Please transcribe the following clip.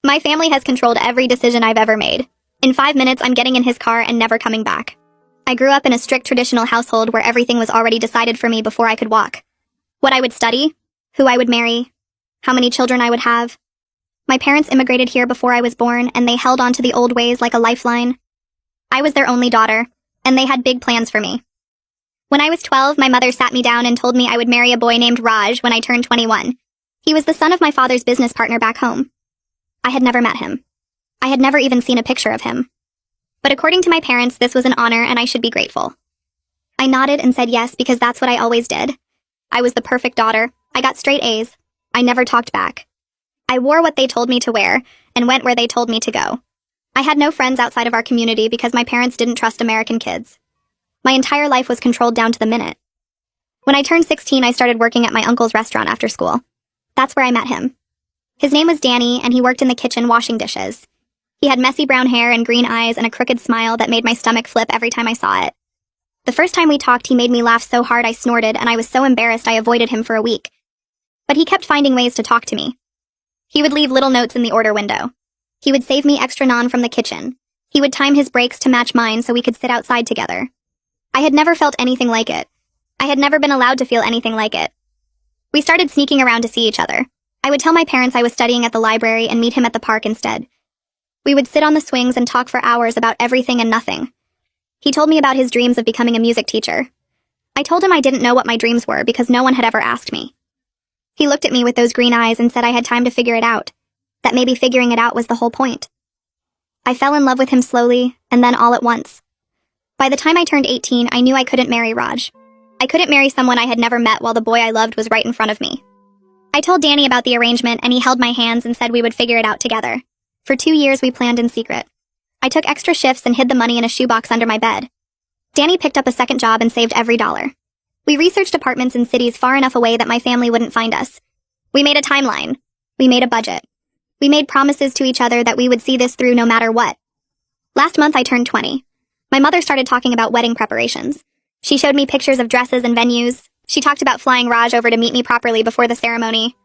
My family has controlled every decision I've ever made. In 5 minutes, I'm getting in his car and never coming back. I grew up in a strict traditional household where everything was already decided for me before I could walk. What I would study, who I would marry, how many children I would have. My parents immigrated here before I was born, and they held on to the old ways like a lifeline. I was their only daughter, and they had big plans for me. When I was 12, my mother sat me down and told me I would marry a boy named Raj when I turned 21. He was the son of my father's business partner back home. I had never met him. I had never even seen a picture of him. But according to my parents, this was an honor and I should be grateful. I nodded and said yes because that's what I always did. I was the perfect daughter. I got straight A's. I never talked back. I wore what they told me to wear and went where they told me to go. I had no friends outside of our community because my parents didn't trust American kids. My entire life was controlled down to the minute. When I turned 16, I started working at my uncle's restaurant after school. That's where I met him. His name was Danny, and he worked in the kitchen washing dishes. He had messy brown hair and green eyes and a crooked smile that made my stomach flip every time I saw it. The first time we talked, he made me laugh so hard I snorted, and I was so embarrassed I avoided him for a week. But he kept finding ways to talk to me. He would leave little notes in the order window. He would save me extra naan from the kitchen. He would time his breaks to match mine so we could sit outside together. I had never felt anything like it. I had never been allowed to feel anything like it. We started sneaking around to see each other. I would tell my parents I was studying at the library and meet him at the park instead. We would sit on the swings and talk for hours about everything and nothing. He told me about his dreams of becoming a music teacher. I told him I didn't know what my dreams were because no one had ever asked me. He looked at me with those green eyes and said I had time to figure it out, that maybe figuring it out was the whole point. I fell in love with him slowly, and then all at once. By the time I turned 18, I knew I couldn't marry Raj. I couldn't marry someone I had never met while the boy I loved was right in front of me. I told Danny about the arrangement, and he held my hands and said we would figure it out together. For 2 years, we planned in secret. I took extra shifts and hid the money in a shoebox under my bed. Danny picked up a second job and saved every dollar. We researched apartments in cities far enough away that my family wouldn't find us. We made a timeline. We made a budget. We made promises to each other that we would see this through no matter what. Last month, I turned 20. My mother started talking about wedding preparations. She showed me pictures of dresses and venues. She talked about flying Raj over to meet me properly before the ceremony.